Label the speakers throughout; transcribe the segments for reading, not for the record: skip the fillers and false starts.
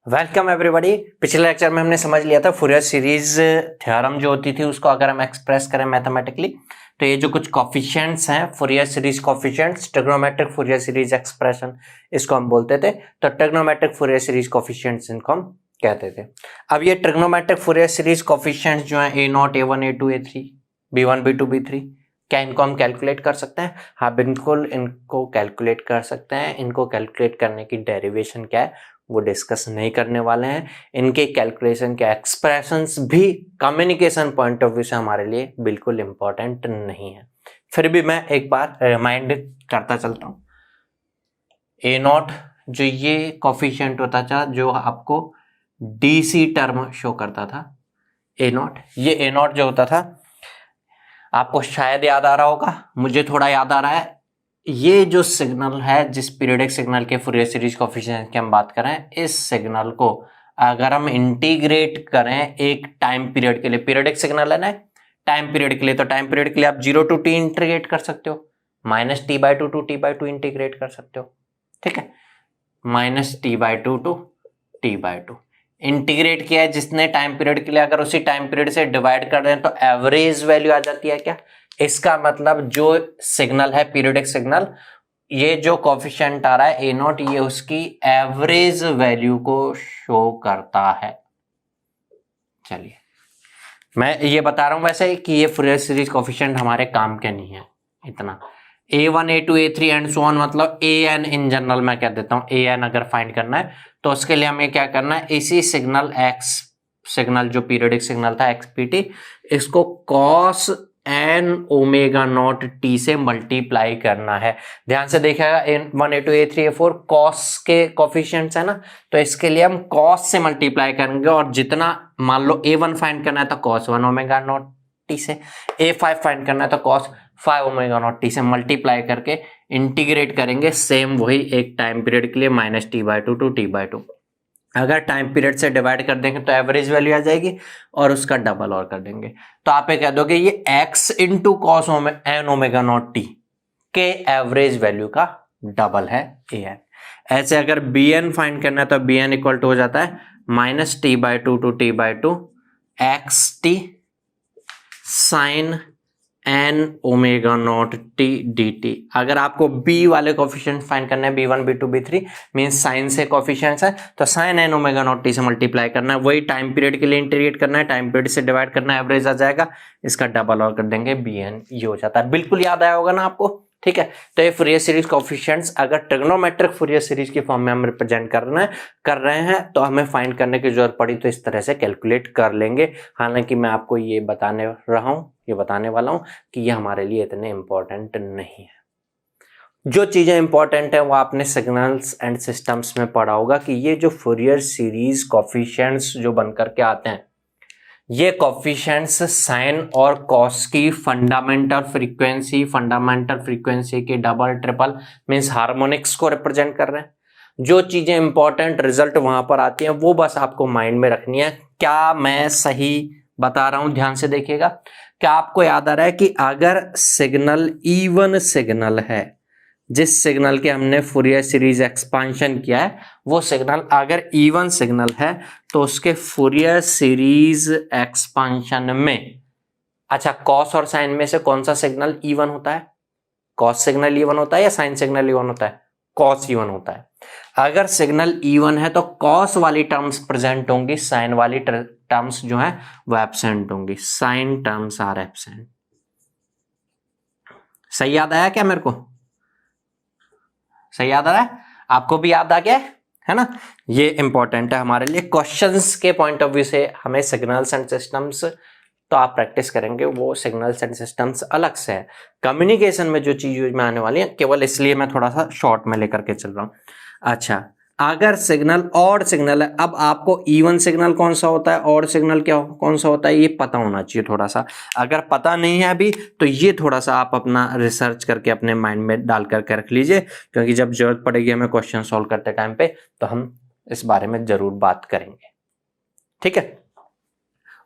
Speaker 1: Welcome everybody. पिछले lecture में हमने समझ लिया था फूरियर सीरीज थ्योरम जो होती थी उसको अगर हम एक्सप्रेस करें मैथमेटिकली तो ये जो कुछ कोफिशिएंट्स हैं Fourier series coefficients, trigonometric Fourier series expression इसको हम बोलते थे। तो ट्रिग्नोमेट्रिक फूरियर सीरीज कोफिशिएंट्स इनको हम कहते थे। अब ये ट्रिग्नोमेट्रिक फूरियर सीरीज कोफिशिएंट्स जो है A0, A1, A2, A3, B1, B2, B3, क्या इनको हम कैलकुलेट कर सकते हैं? हाँ बिल्कुल, इनको कैलकुलेट कर सकते हैं। इनको कैलकुलेट करने की डेरिवेशन क्या है वो डिस्कस नहीं करने वाले हैं। इनके कैलकुलेशन के एक्सप्रेशंस भी कम्युनिकेशन पॉइंट ऑफ व्यू से हमारे लिए बिल्कुल इंपॉर्टेंट नहीं है। फिर भी मैं एक बार रिमाइंड करता चलता हूँ। A0 जो ये कोफिशिएंट होता था जो आपको DC टर्म शो करता था, A0, ये A0 जो होता था आपको शायद याद आ रहा होगा, मुझे थोड़ा याद आ रहा है। ये जो सिग्नल है जिस पीरियोडिक सिग्नल के फूरियर सीरीज कोफिशिएंट की हम बात कर रहे हैं, इस सिग्नल को अगर हम इंटीग्रेट करें एक टाइम पीरियड के लिए, पीरियोडिक सिग्नल है ना टाइम पीरियड के लिए, तो टाइम पीरियड के लिए आप 0 to T इंटीग्रेट कर सकते हो, -T/2 to T/2 इंटीग्रेट कर सकते हो। ठीक है, -T/2 to T/2 इंटीग्रेट किया है जिसने टाइम पीरियड के लिए, अगर उसी टाइम पीरियड से डिवाइड कर दें तो एवरेज वैल्यू आ जाती है क्या? इसका मतलब जो सिग्नल है पीरियोडिक सिग्नल, ये जो कोफिशिएंट आ रहा है A0, ये उसकी एवरेज वैल्यू को शो करता है। चलिए मैं ये बता रहा हूं वैसे कि ये फूरियर सीरीज कोफिशिएंट हमारे काम के नहीं है इतना। A1, A2, A3 and so on, मतलब AN इन जनरल मैं कह देता हूं। AN अगर फाइंड करना है तो उसके लिए हमें क्या करना है, इसी सिग्नल X सिग्नल जो पीरियोडिक सिग्नल था XPT, इसको cos n omega naught T से मल्टीप्लाई करना है। ध्यान से देखिएगा, A1, A2, A3, A4 cos के कोफिशिएंट्स है ना, तो इसके लिए हम cos से मल्टीप्लाई करेंगे और जितना मान लो A1 फाइंड करना है तो cos 1 ओमेगा नॉट T से, A5 फाइंड करना है तो cos 5 ओमेगा नॉट T से मल्टीप्लाई करके इंटीग्रेट करेंगे। सेम वही एक टाइम पीरियड के लिए -T/2 to T/2। अगर टाइम पीरियड से डिवाइड कर देंगे तो एवरेज वैल्यू आ जाएगी और उसका डबल और कर देंगे तो आप ये कह दोगे ये x into cos n omega naught T के एवरेज वैल्यू का डबल है an। ऐसे अगर bn फाइंड करना है तो bn इक्वल टू हो जाता है -T/2 to T/2 xt sine n omega naught T dt। अगर आपको b वाले कोफिशिएंट फाइंड करना है, B1, B2, B3 means sign से कोफिशिएंट्स है तो sine n omega naught T से मल्टीप्लाई करना है, वही टाइम पीरियड के लिए इंटीग्रेट करना है, टाइम पीरियड से डिवाइड करना है, एवरेज आ जाएगा, इसका डबल और कर देंगे bn, ये हो जाता है। बिल्कुल याद आया होगा ना आपको? ठीक है, तो ये फूरियर सीरीज कोफिशिएंट्स अगर ट्रिग्नोमेट्रिक फूरियर सीरीज की फॉर्म में हम रिप्रेजेंट कर रहे हैं तो हमें फाइंड करने की जरूरत पड़ी तो इस तरह से कैलकुलेट कर लेंगे। हालांकि मैं आपको ये बताने वाला हूं कि ये हमारे लिए इतने इंपॉर्टेंट नहीं है। जो चीजें इंपॉर्टेंट है वो आपने सिग्नल्स एंड सिस्टम्स में पढ़ा होगा कि ये जो फूरियर सीरीज कोफिशिएंट्स जो बनकर के आते हैं, ये कोफिशिएंट्स साइन और कॉस की फंडामेंटल फ्रीक्वेंसी के डबल ट्रिपल मींस हार्मोनिक्स को रिप्रेजेंट कर रहे हैं। जो चीजें इंपॉर्टेंट रिजल्ट वहां पर आती हैं वो बस आपको माइंड में रखनी है। क्या मैं सही बता रहा हूं? ध्यान से देखिएगा। क्या आपको याद आ रहा है कि अगर सिग्नल E1 सिग्नल है, जिस सिग्नल के हमने फूरियर सीरीज एक्सपांशन किया है, वो सिग्नल अगर E1 सिग्नल है तो उसके फूरियर सीरीज एक्सपांशन में, अच्छा कॉस और साइन में से कौन सा सिग्नल E1 होता है? कॉस सिग्नल E1 होता है या साइन सिग्नल E1 होता है? कॉस E1 होता है। अगर सिग्नल E1 है तो कॉस वाली टर्म्स प्रेजेंट होंगी, साइन वाली टर्म्स जो है वो एब्सेंट होंगी, साइन टर्म्स आर एब्सेंट। सही याद आया क्या मेरे को? सही याद आ रहा है? आपको भी याद आ गया है ना? ये इंपॉर्टेंट है हमारे लिए क्वेश्चंस के पॉइंट ऑफ व्यू से। हमें सिग्नल्स एंड सिस्टम्स तो आप प्रैक्टिस करेंगे, वो सिग्नल्स एंड सिस्टम्स अलग से है। कम्युनिकेशन में जो चीज यूज में आने वाली है, केवल इसलिए मैं थोड़ा सा शॉर्ट में लेकर के चल रहा हूं। अच्छा, अगर सिग्नल ऑड सिग्नल है, अब आपको E1 सिग्नल कौन सा होता है, ऑड सिग्नल कौन सा होता है, ये पता होना चाहिए थोड़ा सा। अगर पता नहीं है अभी तो ये थोड़ा सा आप अपना रिसर्च करके अपने माइंड में डाल करके रख लीजिए, क्योंकि जब जरूरत पड़ेगी हमें क्वेश्चन सॉल्व करते टाइम पे तो हम इस बारे में जरूर बात करेंगे। ठीक है,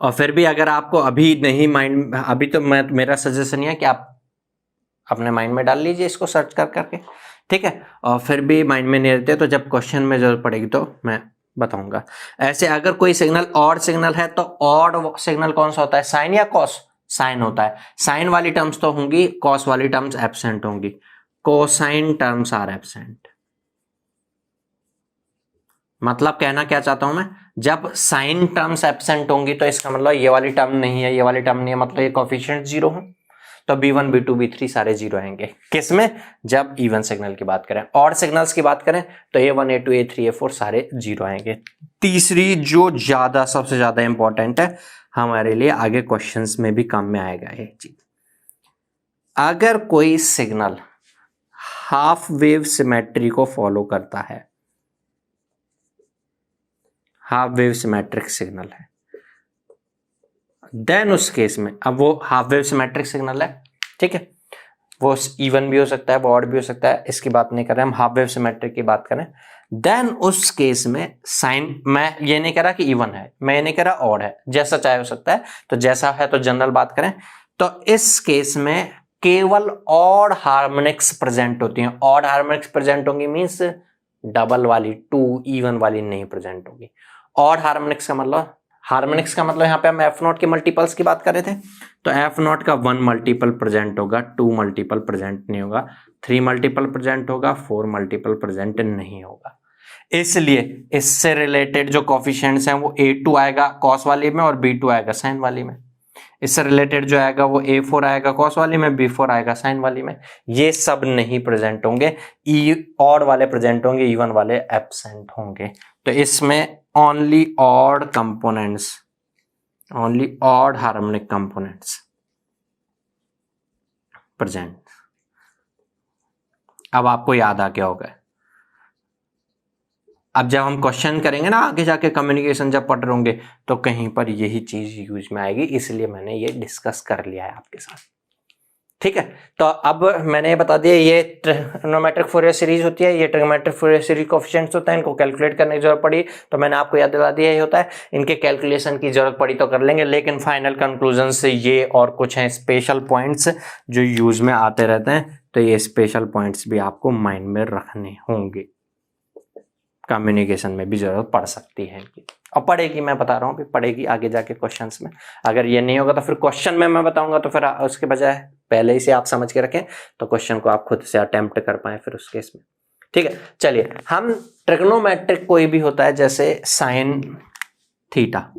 Speaker 1: और फिर भी अगर आपको अभी नहीं माइंड, अभी तो मेरा सजेशन है कि आप अपने माइंड में डाल लीजिए इसको सर्च कर करके। ठीक है, और फिर भी माइंड में नहीं रहते तो जब क्वेश्चन में जरूरत पड़ेगी तो मैं बताऊंगा। ऐसे अगर कोई सिग्नल ऑड सिग्नल है तो ऑड सिग्नल कौन सा होता है, साइन या कॉस, साइन होता है। साइन वाली टर्म्स तो होंगी, कॉस वाली टर्म्स एब्सेंट होंगी, कोसाइन टर्म्स आर एब्सेंट। मतलब कहना क्या चाहता हूं मैं, जब साइन टर्म्स एब्सेंट होंगी तो इसका मतलब ये वाली टर्म नहीं है, ये वाली टर्म नहीं है, मतलब ये कोफिशिएंट जीरो हो, तो B1 B2 B3 सारे जीरो आएंगे। किसमें, जब इवन सिग्नल की बात करें। ऑड सिग्नल्स की बात करें तो A1 A2 A3 A4 सारे जीरो आएंगे। तीसरी जो ज्यादा सबसे ज्यादा इंपॉर्टेंट है हमारे लिए, आगे क्वेश्चंस में भी काम में आएगा ये चीज। अगर कोई सिग्नल हाफ वेव सिमेट्री को फॉलो करता है, हाफ वेव सिमेट्रिक सिग्नल है, देन उस केस में, अब वो हाफ वेव सिमेट्रिक सिग्नल है, ठीक है, वो इवन भी हो सकता है, वो ऑड भी हो सकता है, इसकी बात नहीं कर रहे हम, हाफ वेव सिमेट्रिक की बात करें, देन उस केस में साइन, मैं ये नहीं कह रहा कि इवन है, मैं ये नहीं कह रहा ऑड है, जैसा चाहे हो सकता है, तो जैसा है तो जनरल बात करें, तो इस केस में केवल ऑड हार्मोनिक्स प्रेजेंट होती हैं। ऑड हार्मोनिक्स प्रेजेंट होंगी मींस डबल वाली, टू इवन वाली नहीं प्रेजेंट होगी। ऑड हार्मोनिक्स का मतलब, हार्मोनिक्स का मतलब यहाँ पे हम एफ नॉट के मल्टीपल्स की बात कर रहे थे, तो एफ नॉट का 1 मल्टीपल प्रेजेंट होगा, 2 मल्टीपल प्रेजेंट नहीं होगा, 3 मल्टीपल प्रेजेंट होगा, 4 मल्टीपल प्रेजेंट नहीं होगा। इसलिए इससे रिलेटेड जो कोफिशिएंट्स हैं वो A2 आएगा कॉस वाली में और B2 आएगा साइन वाली में। इससे रिलेटेड जो आएगा वो A4 आएगा कॉस वाली में, B4 आएगा साइन वाली में। ये सब नहीं प्रेजेंट होंगे, ऑड वाले प्रेजेंट होंगे, इवन वाले एब्सेंट होंगे। तो इसमें only odd components, only odd harmonic components present. अब आपको याद आ गया होगा। अब जब हम क्वेश्चन करेंगे ना आगे जाके, कम्युनिकेशन जब पढ़ रहे होंगे, तो कहीं पर यही चीज यूज में आएगी, इसलिए मैंने ये डिस्कस कर लिया है आपके साथ, ठीक है। तो अब मैंने ये बता दिया, ये ट्रिग्नोमेट्रिक फूरियर सीरीज होती है, ये ट्रिग्नोमेट्रिक फूरियर सीरीज कोएफिशिएंट्स होता है, इनको कैलकुलेट करने की जरूरत पड़ी तो मैंने आपको याद दिला दिया, ये होता है। इनके कैलकुलेशन की जरूरत पड़ी तो कर लेंगे, लेकिन फाइनल कंक्लूजन से ये और कुछ हैं स्पेशल पॉइंट्स जो यूज में आते रहते हैं, तो ये स्पेशल पॉइंट्स भी आपको माइंड में रखने होंगे, कम्युनिकेशन में भी जरूरत पड़ सकती है इनकी, और पड़ेगी, मैं बता रहा हूँ पड़ेगी आगे जाके क्वेश्चंस में। अगर ये नहीं होगा तो फिर क्वेश्चन में मैं बताऊंगा, तो फिर उसके बजाय पहले ही से आप समझ के रखें तो क्वेश्चन को आप खुद से अटेम्प्ट कर पाए फिर उस केस में, ठीक है। चलिए, हम ट्रिग्नोमेट्रिक कोई भी होता है, जैसे साइन थीटा,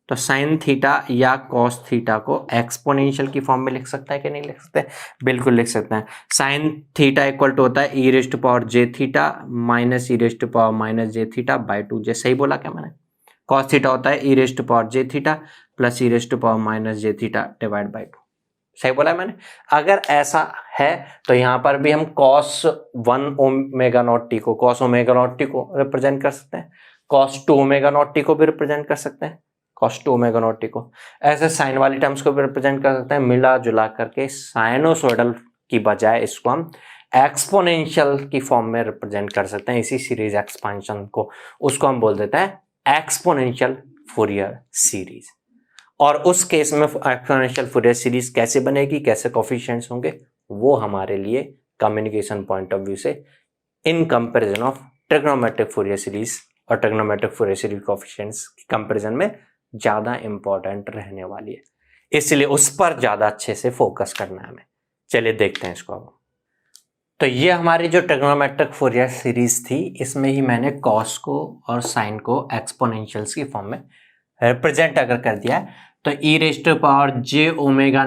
Speaker 1: तो साइन थीटा या कॉस थीटा को एक्सपोनेंशियल की फॉर्म में लिख सकता है कि नहीं लिख सकते, बिल्कुल लिख सकते हैं। साइन थीटा इक्वल टू होता है e raise to power j theta minus e raise to power minus j theta by 2j, सही बोला क्या मैंने। कॉस थीटा होता है e raise to power j theta plus e raise to power minus j theta divide by 2, सही बोला है मैंने। अगर ऐसा है तो यहाँ पर भी हम cos 1 ओमेगा नॉट टी को, cos ओमेगा नॉट टी को रिप्रेजेंट कर सकते हैं, cos 2 ओमेगा नॉट टी को भी रिप्रेजेंट कर सकते हैं, cos 2 ओमेगा नॉट टी को, ऐसे साइन वाली टर्म्स को भी रिप्रेजेंट कर सकते हैं। मिला जुला करके साइनोसॉइडल की बजाय इसको हम एक्सपोनेंशियल की फॉर्म में रिप्रेजेंट कर सकते हैं, इसी सीरीज एक्सपेंशन को, उसको हम बोल देते हैं एक्सपोनेंशियल फूरियर सीरीज। और उस केस में एक्सपोनेंशियल फूरियर सीरीज कैसे बनेगी, कैसे कोफिशिएंट्स होंगे, वो हमारे लिए कम्युनिकेशन पॉइंट ऑफ व्यू से in comparison of trigonometric Fourier series और ट्रिग्नोमेट्रिक फूरियर सीरीज कोफिशिएंट्स के कंपैरिजन में ज्यादा इंपॉर्टेंट रहने वाली है, इसलिए उस पर ज्यादा अच्छे से फोकस करना है हमें। चलिए देखते हैं इसको अब। तो ये हमारी जो ट्रिग्नोमेट्रिक फूरियर सीरीज थी, इसमें ही मैंने कॉस को और साइन को एक्सपोनेंशियल्स की फॉर्म में रिप्रेजेंट अगर कर दिया है, तो e raise to power j omega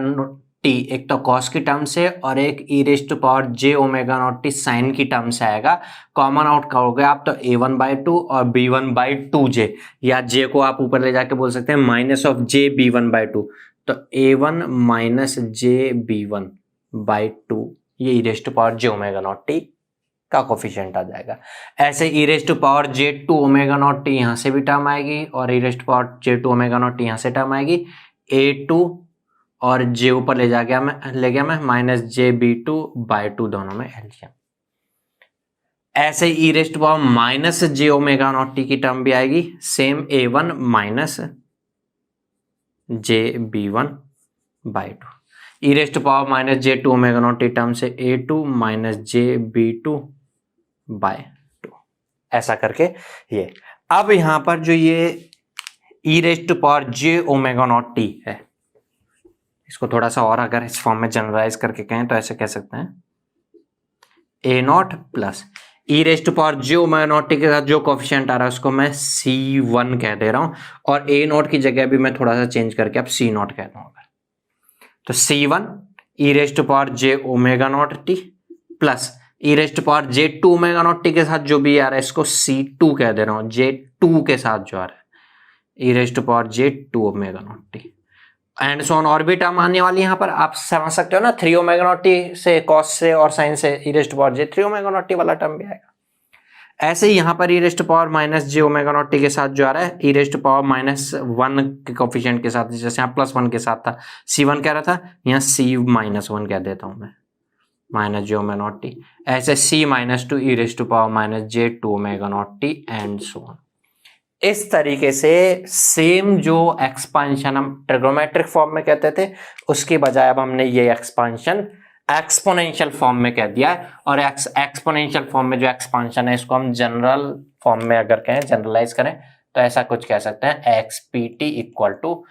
Speaker 1: t एक तो कॉस की टर्म से और एक e raise to power j omega not t sine की टर्म से आएगा। कॉमन आउट करोगे आप तो a1/2 और b1/2j, या j को आप ऊपर ले जाके बोल सकते हैं माइनस ऑफ जे b1/2, तो a1 माइनस जे b1/2 ये e raise to power j omega not t का कोफिशिएंट आ जाएगा। ऐसे e raise to power j 2 omega not t यहाँ से भी टर्म आएगी और e raise to power j 2 omega not t यहाँ से टर्म आएगी। a2 और जे ऊपर ले गया मैं माइनस जे b2/2 दोनों में एलसीएम। ऐसे e raise to power minus j omega not t की टर्म भी आएगी, same a1 minus j b1/2। E raise to power minus j 2 omega not t term से a2 माइनस जे b2/2, ऐसा करके ये। अब यहां पर जो ये e raise to power j omega not t है, इसको थोड़ा सा और अगर इस फॉर्म में जनरलाइज करके कहें तो ऐसे कह सकते हैं a not plus e raise to power j omega not t के साथ जो कोफिशिएंट आ रहा है उसको मैं C1 कह दे रहा हूं, और ए नॉट की जगह भी मैं थोड़ा सा चेंज करके अब C नॉट कह दूंगा। तो C1 e raise to power j omega not t plus e raise to power j two omega not t के साथ जो भी आ रहा है इसको C2 कह दे रहा हूं, J2 के साथ जो आ रहा है e raise to power j two omega not t and so on, और भी टर्म आने वाली यहाँ पर आप समझ सकते हो ना, 3 ओमेगा नॉट टी से कॉस से और साइन से e raise to power j 3 omega not t वाला टर्म भी आएगा। ऐसे ही यहाँ पर e raise to power minus j omega not t के साथ जो आ रहा है ई रेज टू पावर -1 के कोफिशिएंट के साथ, जैसे यहाँ +1 के साथ था C1 कह रहा था, यहाँ C-1 कह देता हूं मैं minus j omega not t, ऐसे C-2 e raise to power -J2 omega not t and so on. इस तरीके से सेम जो एक्सपांशन हम ट्रिग्नोमेट्रिक फॉर्म में कहते थे उसके बजाय अब हमने ये एक्सपांशन एक्सपोनेंशियल फॉर्म में कह दिया है, और एक्सपोनेंशियल फॉर्म में जो एक्सपांशन है इसको हम जनरल फॉर्म में अगर कहें, जनरलाइज करें तो ऐसा कुछ कह सकते हैं XPT equal to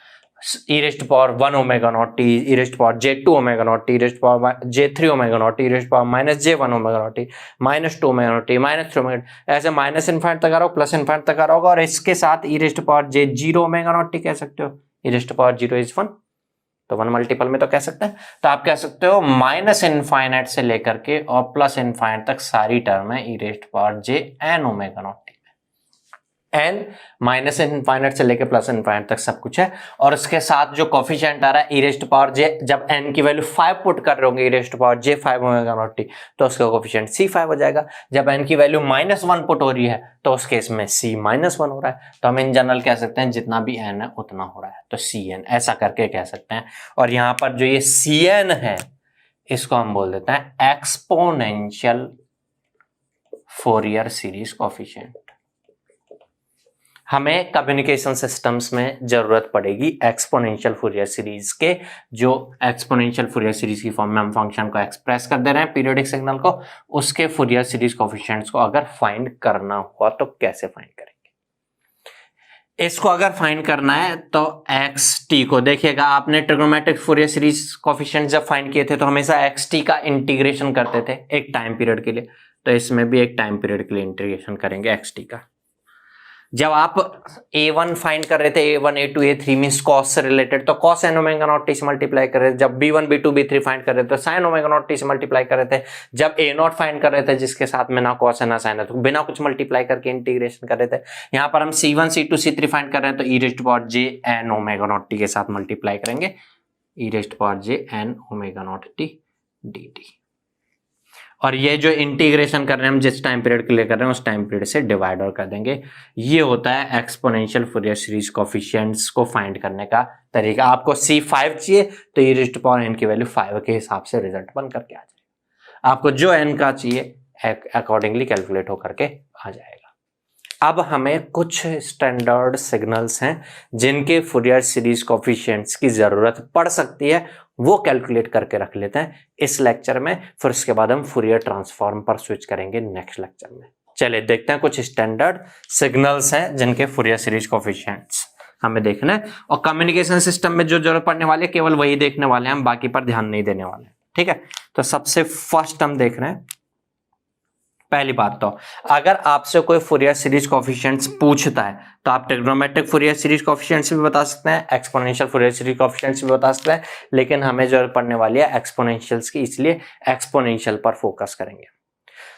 Speaker 1: e raise to power 1 omega not t e raise to power J2 omega not t e raise to power J3 omega not t e raise to power -J1 omega not t -2 omega not t -3 omega, ऐसे माइनस infinite तक आ रहा हो, plus infinite तक आ रहा होगा, और इसके साथ e raise to power J0 omega not t कह सकते हो, e raise to power 0 is 1, तो 1 मल्टीपल में तो कह सकते हैं। तो आप कह सकते हो माइनस इनफाइनाइट से लेकर के और प्लस इनफाइनाइट तक सारी टर्म है e raise to power Jn omega not t, n minus infinite से लेकर प्लस इनफाइनाइट तक सब कुछ है, और उसके साथ जो कोफिशिएंट आ रहा है e raise to power j, जब n की वैल्यू 5 पुट कर रहे होंगे e raise to power J5 omega not t तो उसका कोफिशिएंट C5 हो जाएगा। जब n की वैल्यू -1 पुट हो रही है तो उस केस में C-1 हो रहा है, तो हम इन जनरल कह सकते हैं जितना भी n है उतना हो रहा है, तो Cn ऐसा करके कह सकते हैं। और यहां पर जो ये Cn है इसको हम बोल देते हैं एक्सपोनेंशियल फोरियर सीरीज कोफिशिएंट। हमें कम्युनिकेशन सिस्टम्स में जरूरत पड़ेगी एक्सपोनेंशियल फूरियर सीरीज के, जो एक्सपोनेंशियल फूरियर सीरीज की फॉर्म में हम फंक्शन को एक्सप्रेस कर दे रहे हैं पीरियोडिक सिग्नल को, उसके फूरियर सीरीज कोफिशिएंट्स को अगर फाइंड करना हुआ तो कैसे फाइंड करेंगे। इसको अगर फाइंड करना है तो xt को देखिएगा, आपने ट्रिग्नोमेट्रिक फूरियर सीरीज कोफिशिएंट जब फाइंड किए थे तो हमेशा xt का इंटीग्रेशन करते थे एक टाइम पीरियड के लिए, तो इसमें भी एक टाइम पीरियड के लिए इंटीग्रेशन करेंगे xt का। जब आप a1 फाइंड कर रहे थे, a1 a2 a3 means cos से रिलेटेड, तो cos n omega not t से मल्टीप्लाई कर रहे थे। जब b1 b2 b3 फाइंड कर रहे थे तो साइन ओमेगा नॉट टी से मल्टीप्लाई कर रहे थे। जब a नॉट फाइंड कर रहे थे जिसके साथ में ना कॉस है ना साइन है, तो बिना कुछ मल्टीप्लाई करके इंटीग्रेशन कर रहे थे। यहाँ पर हम c1 c2 c3 फाइंड कर रहे हैं तो e raise to power j n omega not t के साथ मल्टीप्लाई करेंगे, e raise to power j n omega not t dt। और ये जो इंटीग्रेशन कर रहे हैं हम जिस टाइम पीरियड के लिए कर रहे हैं उस टाइम पीरियड से डिवाइड और कर देंगे। ये होता है एक्सपोनेंशियल फूरियर सीरीज कोफिशिएंट्स को फाइंड करने का तरीका। आपको C5 चाहिए तो e raise to power n की वैल्यू 5 के हिसाब से रिजल्ट बन करके आ जाएगा। आपको जो n का चाहिए अकॉर्डिंगली कैलकुलेट होकर के आ जाएगा। अब हमें कुछ स्टैंडर्ड सिग्नल्स हैं जिनके फूरियर सीरीज कोफिशिएंट्स की जरूरत पड़ सकती है, वो कैलकुलेट करके रख लेते हैं इस लेक्चर में, फिर उसके बाद हम फूरियर ट्रांसफॉर्म पर स्विच करेंगे नेक्स्ट लेक्चर में। चलिए देखते हैं कुछ स्टैंडर्ड सिग्नल्स हैं जिनके फूरियर सीरीज कोफिशिएंट्स हमें देखना है, और कम्युनिकेशन सिस्टम में जो जरूरत पड़ने वाले केवल वही देखने वाले हैं, हम बाकी पर ध्यान नहीं देने वाले। ठीक है, तो सबसे फर्स्ट हम देख रहे हैं, पहली बात तो अगर आपसे कोई फूरियर सीरीज कोफिशिएंट्स पूछता है तो आप ट्रिग्नोमेट्रिक फूरियर सीरीज कोफिशिएंट्स भी बता सकते हैं, एक्सपोनेंशियल फूरियर सीरीज कोफिशिएंट्स भी बता सकते हैं, लेकिन हमें जरूरत पड़ने वाली है एक्सपोनेंशियल्स की, इसलिए एक्सपोनेंशियल पर फोकस करेंगे।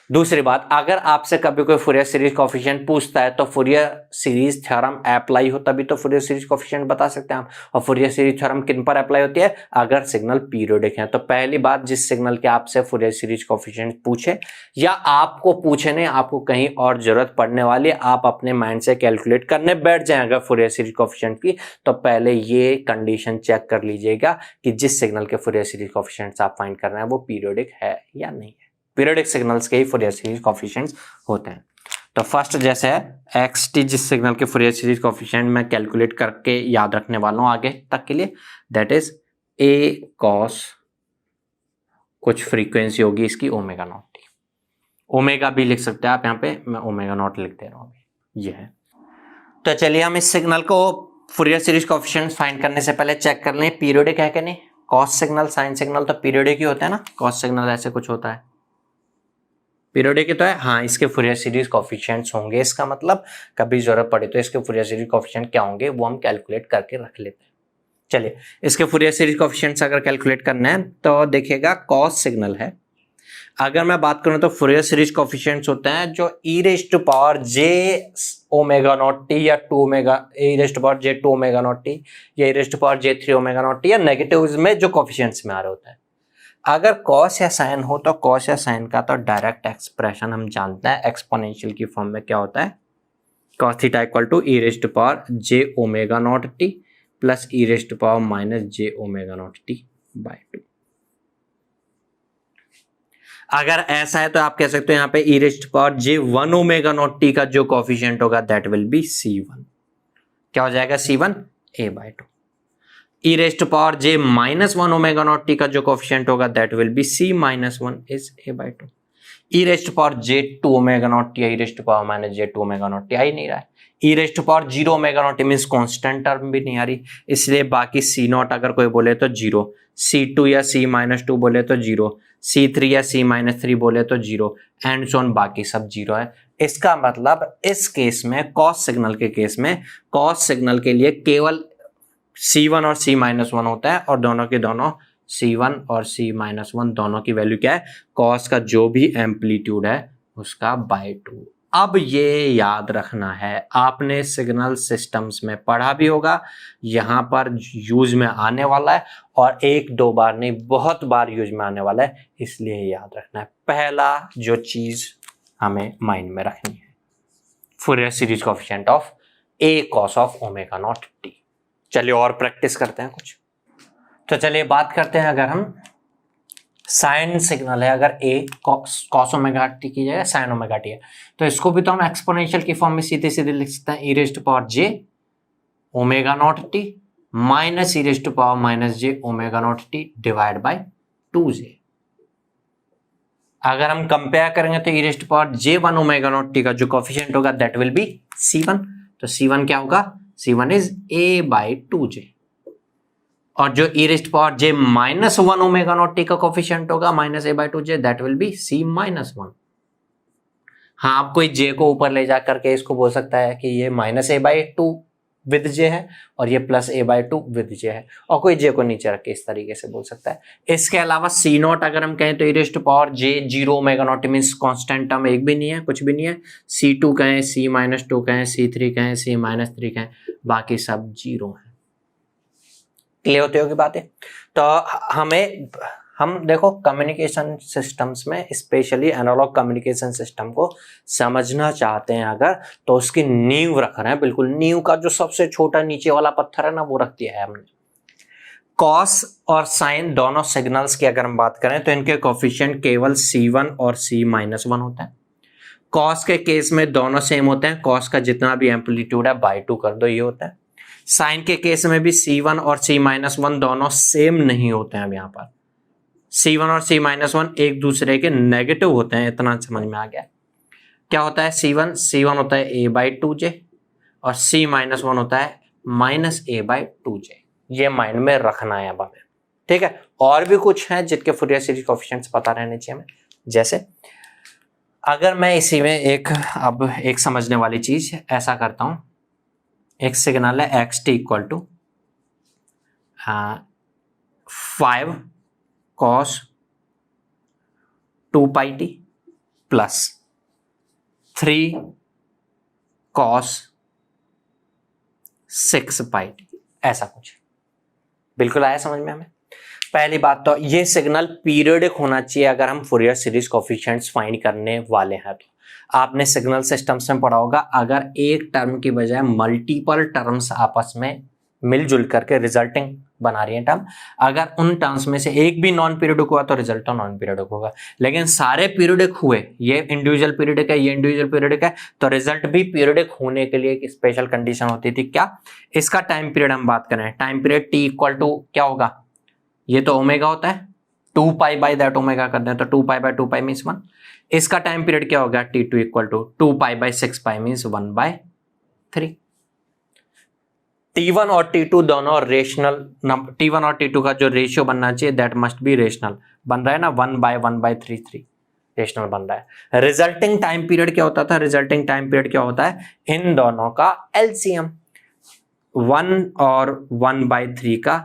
Speaker 1: दूसरी बात, अगर आपसे कभी कोई फूरियर सीरीज कोफिशिएंट पूछता है तो फूरियर सीरीज थ्योरम अप्लाई हो तभी तो फूरियर सीरीज कोफिशिएंट बता सकते हैं हम। और फूरियर सीरीज थ्योरम किन पर अप्लाई होती है, अगर सिग्नल पीरियोडिक है। तो पहली बात, जिस सिग्नल के आपसे फूरियर सीरीज कोफिशिएंट पूछे या आपको पूछे नहीं, आपको कहीं और जरूरत पड़ने वाली, आप अपने माइंड से कैलकुलेट करने बैठ जाए अगर फूरियर सीरीज कोफिशिएंट की, तो पहले ये कंडीशन चेक कर लीजिएगा कि जिस सिग्नल के फूरियर सीरीज कोफिशिएंट्स आप फाइंड कर रहे हैं वो पीरियोडिक है या नहीं है। पीरियोडिक सिग्नल्स के ही फूरियर सीरीज कोफिशिएंट्स होते हैं। तो फर्स्ट जैसे है xt, जिस सिग्नल के फूरियर सीरीज कोफिशिएंट मैं कैलकुलेट करके याद रखने वाला हूं आगे तक के लिए, दैट इज a cos कुछ फ्रीक्वेंसी होगी इसकी ओमेगा नॉट टी, ओमेगा भी लिख सकते हैं आप, यहाँ पे मैं ओमेगा नॉट लिख दे रहा हूँ, ये है। तो चलिए हम इस सिग्नल को फूरियर सीरीज कोएफिशिएंट फाइंड करने से पहले चेक कर लें पीरियोडिक है कि नहीं। कॉस सिग्नल साइन सिग्नल तो पीरियोडिक ही होता है ना, कॉस सिग्नल ऐसे कुछ होता है, पीरियोडिक ही तो है। हाँ, इसके फूरियर सीरीज कोएफिशिएंट्स होंगे, इसका मतलब कभी जरूरत पड़े तो इसके फूरियर सीरीज कोएफिशिएंट क्या होंगे वो हम कैलकुलेट करके रख लेते हैं। चलिए, इसके फूरियर सीरीज कोएफिशिएंट्स अगर कैलकुलेट करना है तो देखिएगा कॉस सिग्नल है, अगर मैं बात करूं तो फूरियर सीरीज कोएफिशिएंट्स होते हैं जो e raise to power j omega not t या 2 omega e raise to power j 2 omega not t या e raise to power j 3 omega not t या नेगेटिव्स में जो कोएफिशिएंट्स में आ रहे होते हैं। अगर कॉस या साइन हो तो कॉस या साइन का तो डायरेक्ट एक्सप्रेशन हम जानते हैं एक्सपोनेंशियल की फॉर्म में क्या होता है, cos theta equal to e raise to power j omega not t plus e raise to power minus j omega not t by 2। अगर ऐसा है तो आप कह सकते हो यहाँ पे e raise to power j 1 omega not t का जो कोएफिशिएंट होगा दैट विल बी c1। क्या हो जाएगा c1 a by 2। e raise to power j minus 1 omega not t का जो कोएफिशिएंट होगा that will be c minus 1 is a by 2। e raise to power j 2 omega not t, e raise to power minus j 2 omega not t आ ही नहीं रहा है। e raise to power 0 omega not t means constant term भी नहीं आ रही, इसलिए बाकी c0 अगर कोई बोले तो 0, c2 या c माइनस 2 बोले तो 0, c3 या c माइनस 3 बोले तो 0 एंड सो ऑन, बाकी सब 0 है। इसका मतलब इस केस में कॉस सिग्नल के केस में कॉस सिग्नल के लिए केवल c1 और c माइनस 1 होता है और दोनों के दोनों c1 और c माइनस 1 दोनों की वैल्यू क्या है, कॉस का जो भी एम्पलीट्यूड है उसका बाय 2। अब ये याद रखना है, आपने सिग्नल सिस्टम्स में पढ़ा भी होगा, यहां पर यूज में आने वाला है और एक दो बार नहीं बहुत बार यूज में आने वाला है, इसलिए याद रखना है। पहला जो चीज हमें माइंड में रखनी है, Fourier series coefficient of a cos of omega naught t। चलिए और प्रैक्टिस करते हैं कुछ। तो चलिए बात करते हैं, अगर हम साइन सिग्नल है, अगर a cos ओमेगा टी की जगह साइन ओमेगा टी है तो इसको भी तो हम एक्सपोनेंशियल की फॉर्म में सीधे सीधे लिख सकते हैं, e raise to power j omega not t minus e raise to power minus j omega not t divide by 2j। अगर हम कंपेयर करेंगे तो e raise to power j 1 omega not t का जो कोएफिशिएंट होगा that will B c1। तो c1 क्या होगा, c1 is a by 2j। और जो e raise to power j minus 1 omega not t का कोएफिशिएंट होगा minus a by 2j that will be c minus 1। हाँ, आप कोई j को ऊपर ले जा करके इसको बोल सकता है कि ये minus a by 2 with j है और ये plus a by 2 with j है, और कोई j को नीचे रख के इस तरीके से बोल सकता है। इसके अलावा c0 अगर हम कहें तो e raise to power j 0 omega naught means constant term एक भी नहीं है, कुछ भी नहीं है। c2 कहें, c माइनस 2 कहें, c3 कहें, c माइनस 3 कहें, बाकी सब 0 है। क्लियर होती होगी बातें। तो हम देखो कम्युनिकेशन सिस्टम्स में स्पेशली एनालॉग कम्युनिकेशन सिस्टम को समझना चाहते हैं अगर, तो उसकी नींव रख रहे हैं, बिल्कुल नींव का जो सबसे छोटा नीचे वाला पत्थर है ना वो रख दिया है हमने। कॉस और साइन दोनों सिग्नल्स की अगर हम बात करें तो इनके कोएफिशिएंट केवल c1 और c माइनस 1 होता है। कॉस के केस में दोनों सेम होते हैं, कॉस का जितना भी एम्पलीट्यूड है बाय 2 कर दो, ये होता है। साइन के केस में भी c1 और c माइनस 1 दोनों सेम नहीं होते हैं। अब यहाँ पर c1 और c माइनस 1 एक दूसरे के नेगेटिव होते हैं, इतना समझ में आ गया। क्या होता है c1 होता है a बाई 2j और c माइनस 1 होता है माइनस a बाई 2j। ये माइंड में रखना है अब हमें, ठीक है। और भी कुछ है जिनके फूरियर सीरीज कोएफिशिएंट्स पता रहने चाहिए हमें, जैसे अगर मैं इसी में एक समझने वाली चीज ऐसा करता हूं, एक सिग्नल है xt equal to 5 cos 2 pi t plus 3 cos 6 pi t, ऐसा कुछ। बिल्कुल आया समझ में हमें। पहली बात तो ये सिग्नल पीरियोडिक होना चाहिए अगर हम फूरियर सीरीज कोएफिशिएंट्स फाइंड करने वाले हैं। तो आपने सिग्नल सिस्टम्स में पढ़ा होगा, अगर एक टर्म की बजाय मल्टीपल टर्म्स आपस में मिलजुल करके रिजल्टिंग बना रही है टर्म, अगर उन टर्म्स में से एक भी नॉन पीरियोडिक हुआ तो रिजल्ट तो नॉन पीरियोडिक होगा। लेकिन सारे पीरियोडिक हुए, ये इंडिविजुअल पीरियोडिक है, ये इंडिविजुअल पीरियोडिक है, तो रिजल्ट भी पीरियोडिक होने के लिए एक स्पेशल कंडीशन होती थी। क्या? इसका टाइम पीरियड हम बात करें, time period t equal to क्या होगा, ये तो ओमेगा होता है, 2 पाई बाई दैट ओमेगा कर दें तो 2 पाई बाई 2 पाई मीन्स 1। इसका टाइम पीरियड क्या होगा, T2 equal to 2 pi by 6 pi means 1/3। T1 और T2 दोनों रेशनल, T1 और T2 का जो रेशियो बनना चाहिए दैट मस्ट बी रेशनल, बन रहा है ना 1/1/3 रेशनल बन रहा है। रिजल्टिंग टाइम पीरियड क्या होता था, रिजल्टिंग टाइम पीरियड क्या होता है, इन दोनों का एलसीएम, 1 और 1/3 का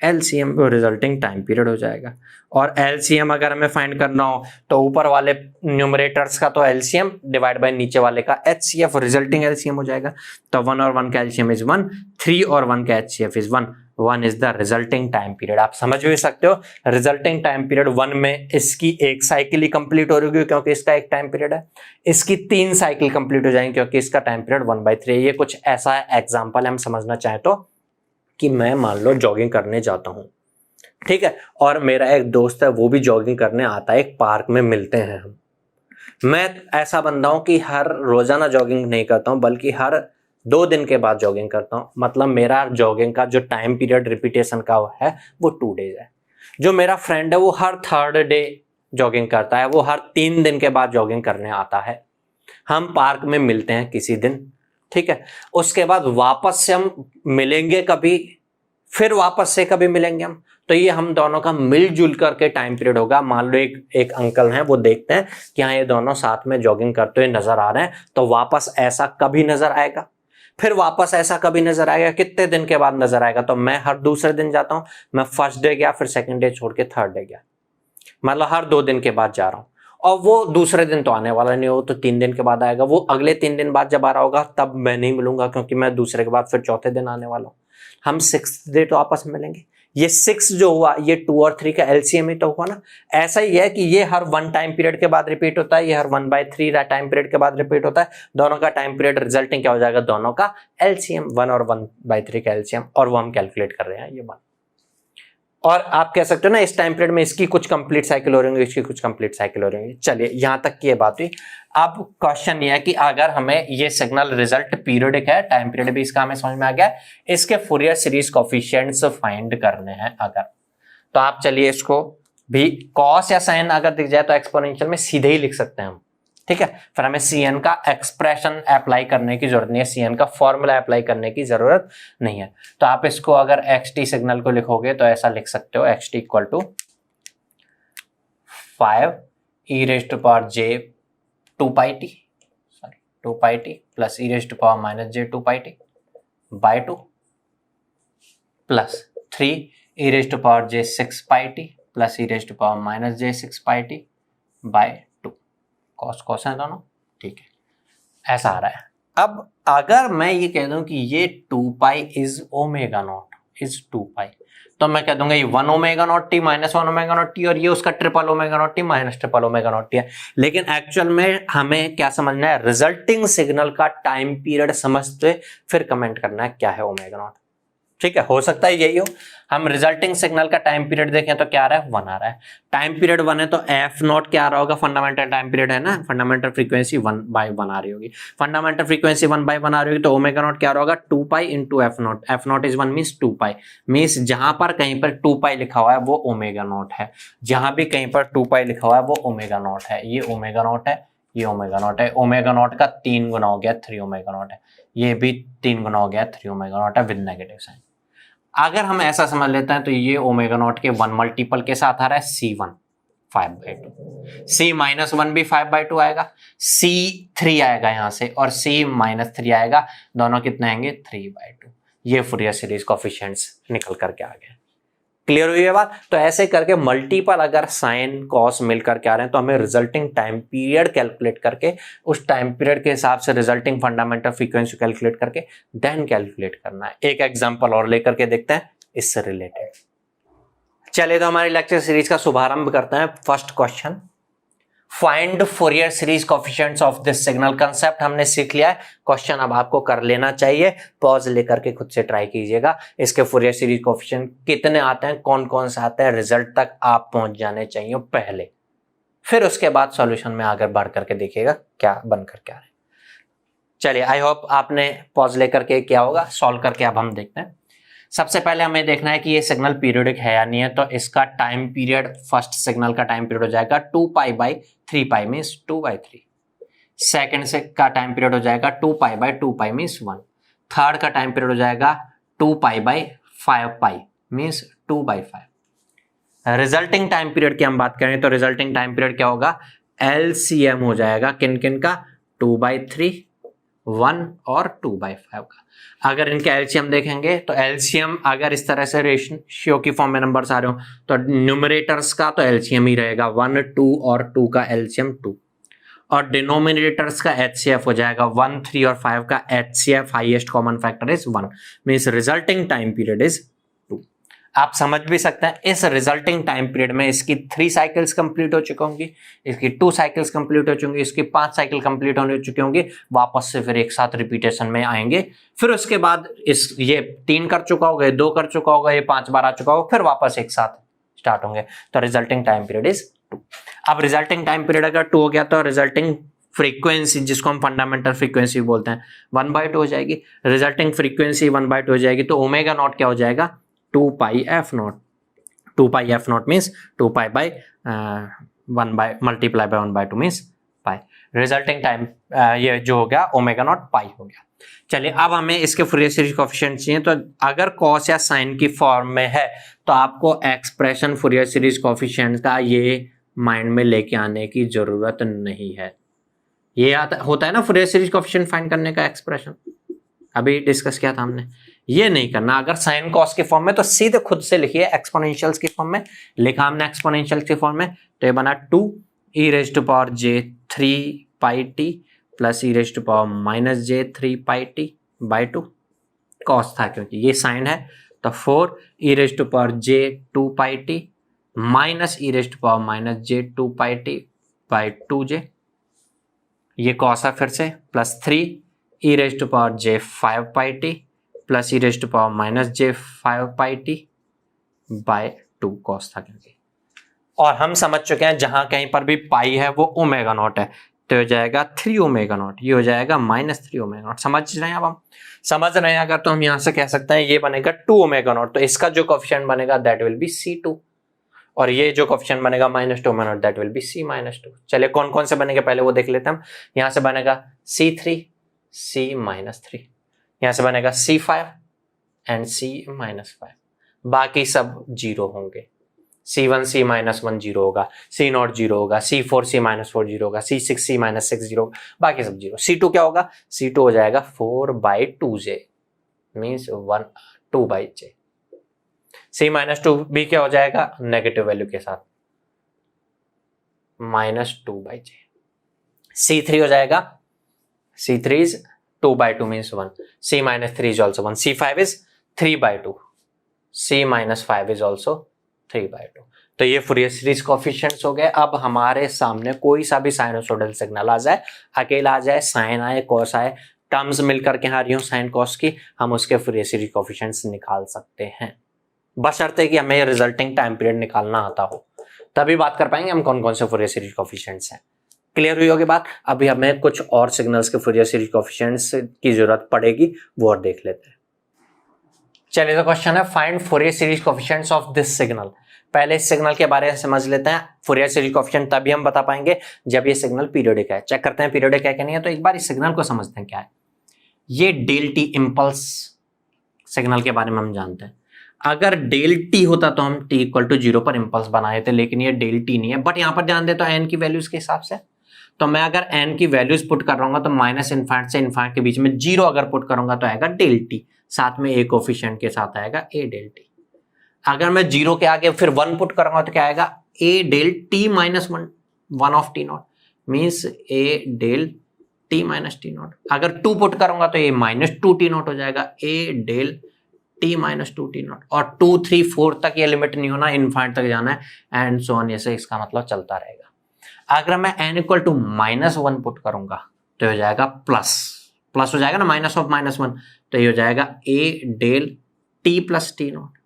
Speaker 1: एलसीएम रिजल्टिंग टाइम पीरियड हो जाएगा। और एलसीएम अगर हमें फाइंड करना हो तो ऊपर वाले न्यूमरेटर्स का तो एलसीएम डिवाइड बाय नीचे वाले का एचसीएफ, रिजल्टिंग एलसीएम हो जाएगा। तो 1 और 1 का एलसीएम इज 1, 3 और 1 का HCF is 1, 1 is the resulting time period. आप समझ भी सकते हो रिजल्टिंग टाइम पीरियड 1 में इसकी एक साइकिल ही कंप्लीट हो रही क्योंकि इसका एक टाइम पीरियड है, इसकी 3 साइकिल कंप्लीट हो जाएंगे क्योंकि इसका टाइम पीरियड 1/3। ये कुछ ऐसा एग्जाम्पल हम समझना चाहें तो कि मैं मान लो जॉगिंग करने जाता हूं, ठीक है, और मेरा एक दोस्त है वो भी जॉगिंग करने आता है, एक पार्क में मिलते हैं हम। मैं ऐसा बंदा हूं कि हर रोजाना जॉगिंग नहीं करता हूं बल्कि हर 2 दिन के बाद जॉगिंग करता हूं, मतलब मेरा जॉगिंग का जो टाइम पीरियड रिपीटेशन का है वो 2 डेज है। जो मेरा फ्रेंड है वो हर 3rd डे जॉगिंग करता है, वो हर 3 दिन के बाद जॉगिंग करने आता है। हम पार्क में मिलते हैं किसी दिन, ठीक है, उसके बाद वापस से हम मिलेंगे कभी, फिर वापस से कभी मिलेंगे हम, तो ये हम दोनों का मिलजुल करके टाइम पीरियड होगा। मान लो एक अंकल हैं, वो देखते हैं कि हाँ ये दोनों साथ में जॉगिंग करते हुए नजर आ रहे हैं, तो वापस ऐसा कभी नजर आएगा, फिर वापस ऐसा कभी नजर आएगा, कितने दिन के बाद नजर आएगा, तो मैं हर दूसरे दिन जाता हूं, मैं फर्स्ट डे गया, फिर सेकंड डे छोड़ के 3rd डे गया, मतलब हर 2 दिन के बाद जा रहा हूं। और वो दूसरे दिन तो आने वाला नहीं हो, तो 3 दिन के बाद आएगा, वो अगले 3 दिन बाद जब आ रहा होगा तब मैं नहीं मिलूंगा क्योंकि मैं दूसरे के बाद फिर चौथे दिन आने वाला हूं। हम 6th डे तो आपस में मिलेंगे। ये 6 जो हुआ ये 2 और 3 का एलसीएम ही तो हुआ ना। ऐसा ही है कि ये हर 1 टाइम पीरियड के बाद रिपीट होता है, ये हर 1/3 टाइम पीरियड के बाद रिपीट होता है। दोनों का टाइम पीरियड रिजल्टिंग क्या हो जाएगा, दोनों का एलसीएम, 1 और 1/3 का एलसीएम, और वो हम कैलकुलेट कर रहे हैं ये 1। और आप कह सकते हो ना इस टाइम पीरियड में इसकी कुछ कंप्लीट साइकिल हो रही होंगी, इसकी कुछ कंप्लीट साइकिल हो रही होंगी। चलिए यहां तक की ये बात हुई। अब क्वेश्चन ये है कि अगर हमें ये सिग्नल रिजल्ट पीरियडिक है, टाइम पीरियड भी इसका हमें समझ में आ गया, इसके फूरियर सीरीज कोफिशिएंट्स फाइंड करने हैं अगर, तो आप चलिए इसको भी कॉस या साइन अगर दिख जाए तो एक्सपोनेंशियल में सीधे ही लिख सकते हैं हम, ठीक है। फिर हमें सीएन का एक्सप्रेशन अप्लाई करने की जरूरत नहीं है, सीएन का फॉर्मूला अप्लाई करने की जरूरत नहीं है। तो आप इसको अगर एक्सटी सिग्नल को लिखोगे तो ऐसा लिख सकते हो, x t equal to 5 e raised to power j 2 pi t, sorry 2 pi t plus e raised to power minus j 2 pi t by 2 plus 3 e raised to power j 6 pi t plus e raised to power minus j 6 pi t by 2। Cos cos है दोनों, ठीक है, ऐसा आ रहा है। अब अगर मैं ये कह दूं कि ये 2 pi is omega naught is 2 पाई, तो मैं कह दूंगा ये 1 omega not t minus 1 omega not T, और ये उसका triple omega naught t minus triple omega naught t है। लेकिन एक्चुअल में हमें क्या समझना है, रिजल्टिंग सिग्नल का टाइम पीरियड समझते फिर कमेंट करना है क्या है ओमेगा नॉट, ठीक है। हो सकता है यही हो। हम रिजल्टिंग सिग्नल का टाइम पीरियड देखें तो क्या आ रहा है, 1 आ रहा है। टाइम पीरियड 1 है तो एफ नॉट क्या आ रहा होगा, फंडामेंटल टाइम पीरियड है ना, फंडामेंटल फ्रीक्वेंसी 1/1 आ रही होगी। फंडामेंटल फ्रीक्वेंसी 1/1 आ रही होगी तो ओमेगा नॉट क्या आ रहा होगा, 2 pi into F not. F not is 1 means 2 pi, means जहां पर कहीं पर 2 पाई लिखा हुआ है वो ओमेगा नॉट है, जहां भी कहीं पर 2 पाई लिखा हुआ है वो ओमेगा नॉट है। ये ओमेगा नॉट है, ये ओमेगा नॉट है। ओमेगा नॉट का 3 गुना हो गया 3 ओमेगा नॉट है, ये भी 3 गुना हो गया 3 ओमेगा नॉट है विद नेगेटिव साइन। अगर हम ऐसा समझ लेते हैं तो ये ओमेगा नॉट के 1 मल्टीपल के साथ आ रहा है C1 5/2, C माइनस 1 भी 5/2 आएगा, C3 आएगा यहां से और C माइनस 3 आएगा, दोनों कितने आएंगे 3/2। ये फूरियर सीरीज कोफिशिएंट्स निकल करके आ गए। क्लियर हुई है बात। तो ऐसे करके मल्टीपल अगर साइन कॉस मिलकर के आ रहे हैं तो हमें रिजल्टिंग टाइम पीरियड कैलकुलेट करके उस टाइम पीरियड के हिसाब से रिजल्टिंग फंडामेंटल फ्रीक्वेंसी कैलकुलेट करके देन कैलकुलेट करना है। एक एग्जांपल और लेकर के देखते हैं इससे रिलेटेड। चलिए तो हमारी लेक्चर सीरीज का शुभारंभ करते हैं। First question, find Fourier series coefficients of this signal. Concept हमने सीख लिया है, क्वेश्चन अब आपको कर लेना चाहिए, पॉज लेकर के खुद से ट्राई कीजिएगा। इसके फूरियर सीरीज कोफिशिएंट कितने आते हैं, कौन कौन से आते हैं, रिजल्ट तक आप पहुंच जाने चाहिए पहले, फिर उसके बाद सॉल्यूशन में आगे बढ़ करके देखिएगा क्या बन करके आ रहा है। चलिए आई होप आपने पॉज लेकर के क्या होगा सॉल्व करके अब हम देखते हैं। सबसे पहले हमें देखना है कि ये सिग्नल पीरियोडिक है या नहीं है, तो इसका टाइम पीरियड फर्स्ट सिग्नल का टाइम पीरियड हो जाएगा 2 pi by 3 pi means 2/3। Second से का टाइम पीरियड हो जाएगा 2 pi by 2 pi means 1। Third का टाइम पीरियड हो जाएगा 2π/5 pi means 2/5। Resulting time period की हम बात करें तो रिजल्टिंग टाइम पीरियड क्या होगा, एलसीएम हो जाएगा किन किन का, 2/3, 1 और 2/5 का। अगर इनका एलसीएम देखेंगे तो एलसीएम अगर इस तरह से रेशियो की फॉर्म में नंबर्स आ रहे हो तो न्यूमरेटर्स का तो एलसीएम ही रहेगा 1, 2 और 2 का एलसीएम 2, और डिनोमिनेटर्स का एचसीएफ हो जाएगा 1, 3 और 5 का HCF highest common factor is 1, means resulting time period is 2। आप समझ भी सकते हैं इस रिजल्टिंग टाइम पीरियड में इसकी 3 साइकिल्स कंप्लीट हो चुकी होंगी, इसकी 2 साइकिल्स कंप्लीट हो चुकी होंगी, इसकी 5 साइकिल कंप्लीट होने चुकी होंगी, वापस से फिर एक साथ रिपीटेशन में आएंगे। फिर उसके बाद इस ये 3 कर चुका होगा, 2 कर चुका होगा, ये 5 बार आ चुका होगा, फिर वापस एक साथ स्टार्ट होंगे। तो रिजल्टिंग टाइम पीरियड इज 2। अब रिजल्टिंग टाइम पीरियड अगर 2 हो गया तो रिजल्टिंग फ्रीक्वेंसी जिसको हम फंडामेंटल फ्रीक्वेंसी बोलते हैं 1/2 हो जाएगी। रिजल्टिंग फ्रीक्वेंसी 1/2 हो जाएगी तो ओमेगा नॉट क्या हो जाएगा, 2πf0। 2πf0 means 2π/1 multiply by 1/2 means pi. Resulting time ये जो हो गया ओमेगा नॉट पाई हो गया। चलिए अब हमें इसके फूरियर सीरीज कोएफिशिएंट चाहिए। तो अगर कॉस या साइन की फॉर्म में है तो आपको एक्सप्रेशन फूरियर सीरीज कोएफिशिएंट का ये माइंड में लेके आने की जरूरत नहीं है। ये होता है ना फूरियर सीरीज कोएफिशिएंट फाइंड करने का एक्सप्रेशन, अभी डिस्कस किया था हमने, ये नहीं करना। अगर साइन कॉस के फॉर्म में तो सीधे खुद से लिखिए एक्सपोनेंशियल्स की फॉर्म में, लिखा हमने एक्सपोनेंशियल्स की फॉर्म में तो ये बना 2e⁻j3πt प्लस e⁻−j3πt/2 कॉस था क्योंकि ये साइन है तो 4e⁻j2πt माइनस e⁻−j2πt/2j, ये कॉस है फिर से, plus 3e⁻j5πt plus e⁻−j5πt/2 cos था क्योंकि। और हम समझ चुके हैं जहां कहीं पर भी पाई है वो ओमेगा नॉट है तो हो जाएगा 3 ओमेगा नॉट, ये हो जाएगा -3 ओमेगा नॉट। समझ रहे हैं? अब हम समझ रहे हैं अगर तो हम यहां से कह सकते हैं ये बनेगा 2 ओमेगा नॉट, तो इसका जो कोएफिशिएंट बनेगा दैट विल बी C2, और ये जो कोएफिशिएंट बनेगा -2 omega not that will B C-2। चलिए कौन कौन से बनेंगे पहले वो देख लेते हैं हम। यहां से बनेगा C3, C-3, यहां से बनेगा C5 एंड C-5, बाकी सब जीरो होंगे। C1 C-1 जीरो होगा, C0 जीरो होगा, C4 C-4 जीरो होगा, C6 C-6 जीरो होगा, बाकी सब जीरो। C2 क्या होगा, C2 हो जाएगा 4/2j मीन्स 2/j। C-2 भी क्या हो जाएगा नेगेटिव वैल्यू के साथ -2/j। C3 हो जाएगा, C3 is 2/2 means 1, C-3 is also 1, C5 is 3/2, C-5 is also 3/2। तो ये फूरियर सीरीज कोएफिशिएंट्स हो गए। अब हमारे सामने कोई सा भी साइनसोइडल सिग्नल आ जाए, अकेला आ जाए, साइन आए, कॉस आए, टर्म्स मिलकर के आ रही हो साइन कॉस की, हम उसके फूरियर सीरीज कोएफिशिएंट्स निकाल सकते हैं, बशर्ते कि हमें रिजल्टिंग टाइम पीरियड निकालना आता हो, तभी बात कर पाएंगे हम कौन कौन से फूरियर सीरीज कोएफिशिएंट्स हैं। क्लियर हुई होगी बात? अभी हमें कुछ और सिग्नल्स के फूरियर सीरीज कोएफिशिएंट्स की जरूरत पड़ेगी, वो और देख लेते हैं। चलिए तो क्वेश्चन है find Fourier series coefficients of this signal. पहले इस सिग्नल के बारे में समझ लेते हैं। फूरियर सीरीज कोएफिशिएंट तभी हम बता पाएंगे जब ये सिग्नल पीरियोडिक है। चेक करते हैं पीरियोडिक है कि नहीं है। तो एक बार इस सिग्नल को समझते हैं क्या है। ये डेल टी इम्पल्स सिग्नल के बारे में हम जानते हैं। अगर डेल टी होता तो हम t = 0 पर इम्पल्स बनाए थे, लेकिन ये डेल टी नहीं है। बट यहाँ पर ध्यान दे तो n की वैल्यूज के हिसाब से, तो मैं अगर n की वैल्यूज पुट कर रहा हूँ तो -∞ से ∞ के बीच में 0 अगर पुट करूंगा तो आएगा डेल टी, साथ में a कोफिशिएंट के साथ आएगा a डेल टी। अगर मैं 0 के आगे फिर 1 पुट करूंगा तो क्या आएगा a del t -1 1 of t naught means a del t -t naught. अगर 2 पुट करूंगा तो ये -2t नॉट हो जाएगा a del t -2t not. और 2 3 4 तक ये लिमिट नहीं होना, इनफाइनाइट तक जाना है एंड सो ऑन, ऐसे इसका मतलब चलता रहेगा। अगर मैं n = -1 पुट करूंगा तो हो जाएगा प्लस हो जाएगा ना, -1, तो ये हो जाएगा a del t + t naught.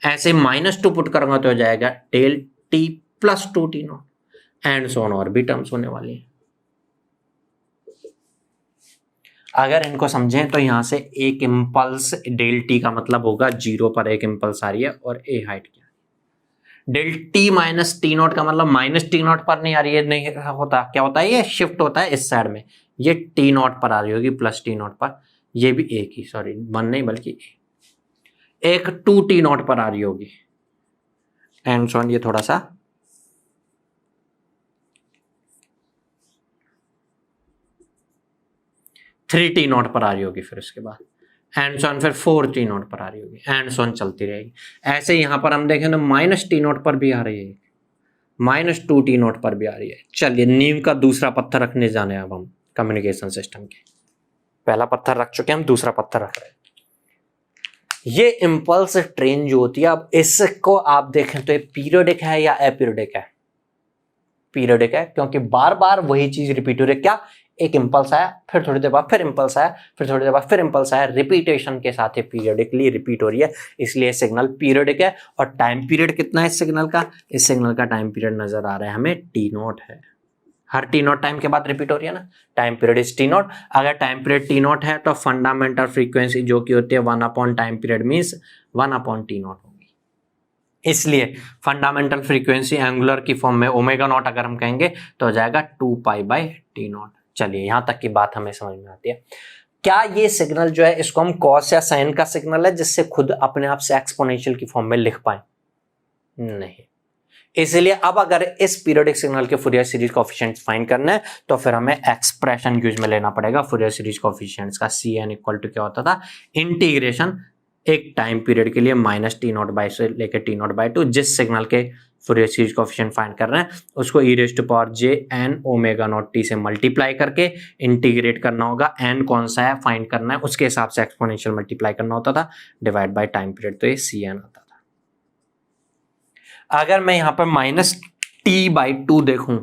Speaker 1: ऐसे -2 पुट करूंगा तो हो जाएगा del t + 2t naught and so on, और भी टर्म्स होने वाली है। अगर इनको समझें तो यहां से एक इम्पल्स डेल टी का मतलब होगा 0 पर एक इम्पल्स आ रही है और a हाइट क्या है। डेल t -t नॉट का मतलब -t नॉट पर नहीं आ रही है, नहीं होता, क्या होता है ये शिफ्ट होता है इस साइड में, ये t नॉट पर आ रही होगी +t नॉट पर, ये भी a की, सॉरी 1 नहीं बल्कि a। एक 2t0 पर आ रही होगी, एंड सो ऑन, ये थोड़ा सा 3t0 पर आ रही होगी, फिर उसके बाद एंड सो ऑन, फिर 4t0 पर आ रही होगी, एंड सो ऑन चलती रहेगी। ऐसे यहां पर हम देखें तो -t0 पर भी आ रही है, -2t0 पर भी आ रही है। चलिए नींव का दूसरा पत्थर रखने जाने अब हम कम्युनिकेशन सिस्टम के। पहला पत्थर रख चुके हैं, हम दूसरा पत्थर रख रहे हैं। ये इम्पल्स ट्रेन जो होती है, अब इसको आप देखें तो ये पीरियोडिक है या अपीरियोडिक है? पीरियोडिक है, क्योंकि बार बार वही चीज रिपीट हो रही है। क्या? एक इंपल्स आया, फिर थोड़ी देर बाद फिर इंपल्स आया, फिर थोड़ी देर बाद फिर इंपल्स आया, रिपीटेशन के साथ ये पीरियोडिकली रिपीट हो रही है, इसलिए सिग्नल पीरियोडिक है। और टाइम पीरियड कितना है इस सिग्नल का? इस सिग्नल का टाइम पीरियड नजर आ रहा है हमें t0 है। हर t0 टाइम के बाद रिपीट हो रही है ना, टाइम पीरियड इज t0। अगर टाइम पीरियड t0 है तो फंडामेंटल फ्रीक्वेंसी जो कि होती है 1 टाइम पीरियड मींस 1/t0 होगी। इसलिए फंडामेंटल फ्रीक्वेंसी एंगुलर की फॉर्म में ω0 अगर हम कहेंगे तो हो जाएगा 2π/t0। चलिए यहां तक की बात हमें समझ में आती है। क्या ये सिग्नल जो है इसको हम कॉस या साइन का सिग्नल है जिससे खुद अपने आप से एक्सपोनेंशियल की फॉर्म में लिख पाए? नहीं। इसलिए अब अगर इस पीरियोडिक सिग्नल के फूरियर सीरीज कोएफिशिएंट्स फाइंड करना है तो फिर हमें एक्सप्रेशन यूज में लेना पड़ेगा फूरियर सीरीज कोएफिशिएंट्स का। Cn इक्वल टू क्या होता था? इंटीग्रेशन एक टाइम पीरियड के लिए -t0 से लेकर t0/2, जिस सिग्नल के फूरियर सीरीज कोएफिशिएंट फाइंड कर रहे हैं उसको e⁻j⁰ से मल्टीप्लाई करके इंटीग्रेट करना होगा। n कौन सा है फाइंड करना है, उसके हिसाब से एक्सपोनेंशियल मल्टीप्लाई करना होता था, डिवाइड बाय टाइम पीरियड, तो ये Cn आता था। अगर मैं यहां पर -t/2 देखूं,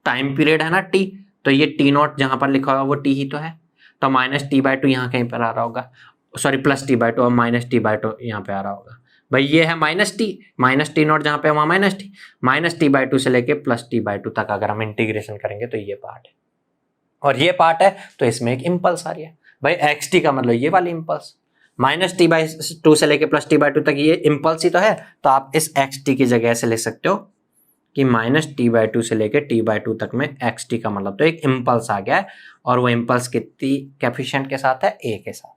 Speaker 1: टाइम पीरियड है ना t, तो ये t0 जहां पर लिखा होगा वो t ही तो है, तो -t/2 यहां कहीं पर आ रहा होगा, सॉरी +t/2 और -t/2 यहाँ पे आ रहा होगा। भाई ये है -t0 जहां पे वहां -t/2 से लेके +t/2 तक अगर हम इंटीग्रेशन करेंगे तो ये पार्ट है, और ये पार्ट है तो इसमें एक इंपल्स आ रही है। भाई xt का मतलब ये वाली इंपल्स, -t/2 से लेके +t/2 तक ये इंपल्स ही तो है, तो आप इस xt की जगह से ले सकते हो कि -t/2 से लेके t/2 तक में xt का मतलब तो एक इंपल्स आ गया है, और वो इंपल्स कितनी कोएफिशिएंट के साथ है? a के साथ।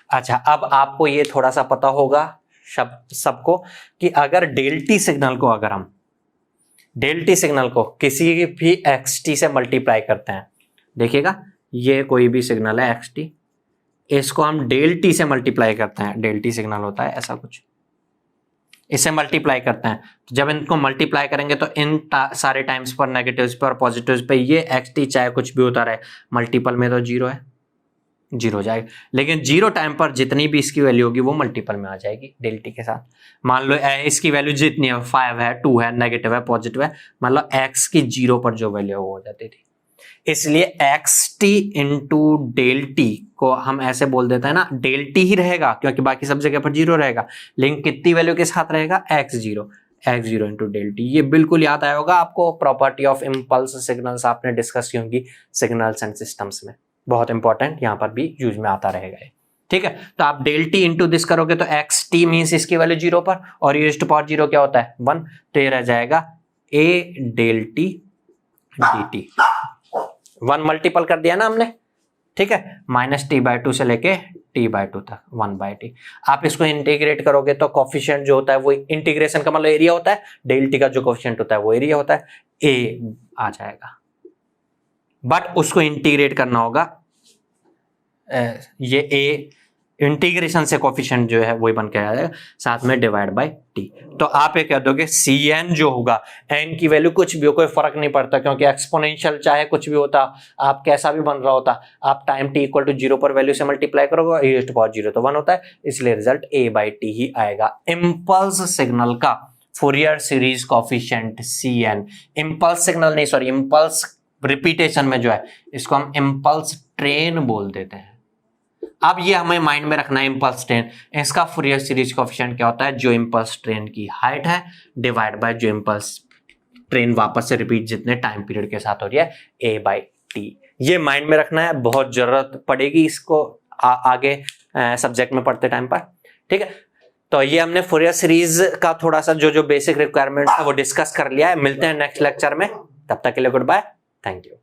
Speaker 1: अच्छा, अब आपको ये थोड़ा सा पता होगा सबको कि अगर डेल्टी सिग्नल को किसी भी xt से मल्टीप्लाई करते हैं, देखिएगा ये कोई भी सिग्नल है xt, इसको हम डेल्टी से मल्टीप्लाई करते हैं, डेल्टी सिग्नल होता है ऐसा कुछ, इसे मल्टीप्लाई करते हैं, तो जब इनको मल्टीप्लाई करेंगे तो इन सारे टाइम्स पर, नेगेटिव्स पर, पॉजिटिव्स पे ये xt चाहे कुछ भी होता रहे, मल्टीपल में तो 0 है, 0 हो जाएगा। लेकिन 0 टाइम पर जितनी भी इसकी वैल्यू होगी वो मल्टीपल में आ जाएगी डेल्टी के साथ। मान लो इसकी वैल्यू जितनी है, 5 है, 2 है, नेगेटिव है, पॉजिटिव है, मतलब x की 0 पर जो वैल्यू वो हो जाती थी। इसलिए xt इंटू डेल्टी को हम ऐसे बोल देते हैं ना, डेल्टी ही रहेगा क्योंकि बाकी सब जगह पर 0 रहेगा, लेकिन कितनी वैल्यू के साथ रहेगा? x0 into डेल्टी। ये बिल्कुल याद आया होगा आपको, प्रॉपर्टी ऑफ इम्पल्स सिग्नल्स आपने डिस्कस की होंगी सिग्नल्स एंड सिस्टम्स में, बहुत इंपॉर्टेंट, यहां पर भी यूज में आता रहेगा। ठीक है, तो आप डेल्टी इंटू दिस करोगे तो xt मींस इसकी वैल्यू 0 पर, और e⁻0 क्या होता है? 1, तो ये रह जाएगा a डेल्टी dt। 1 मल्टीपल कर दिया ना हमने, ठीक है, -t/2 से लेके t/2 तक 1/t। आप इसको इंटीग्रेट करोगे तो कोफिशिएंट जो होता है वो, इंटीग्रेशन का मतलब एरिया होता है, डेल्टी का जो कोफिशिएंट होता है वो एरिया होता है, a आ जाएगा। बट उसको इंटीग्रेट करना होगा, ये a इंटीग्रेशन से कोफिशिएंट जो है वही बन के आ जाएगा, साथ में डिवाइड बाय t। तो आप ये कह दोगे Cn जो होगा, n की वैल्यू कुछ भी हो, कोई फर्क नहीं पड़ता, क्योंकि एक्सपोनेंशियल चाहे कुछ भी होता, आप कैसा भी बन रहा होता, आप टाइम t इक्वल टू 0 पर वैल्यू से मल्टीप्लाई करोगे, e⁻0 तो 1 होता है, इसलिए रिजल्ट a/t ही आएगा। इंपल्स सिग्नल का Fourier series coefficient Cn, impulse signal नहीं, सॉरी, इंपल्स रिपीटेशन में जो है इसको हम इंपल्स ट्रेन बोल देते हैं। अब ये हमें माइंड में रखना है, इंपल्स ट्रेन, इसका फूरियर सीरीज कोएफिशिएंट क्या होता है? जो इंपल्स ट्रेन की हाइट है डिवाइड बाय जो इंपल्स ट्रेन वापस से रिपीट जितने टाइम पीरियड के साथ हो रही है, a/t। ये माइंड में रखना है, बहुत जरूरत पड़ेगी इसको आगे सब्जेक्ट में पढ़ते टाइम पर। ठीक है, तो ये हमने फूरियर सीरीज का थोड़ा सा जो बेसिक रिक्वायरमेंट है वो डिस्कस कर लिया है। मिलते हैं नेक्स्ट लेक्चर में, तब तक के लिए गुड बाय, थैंक यू।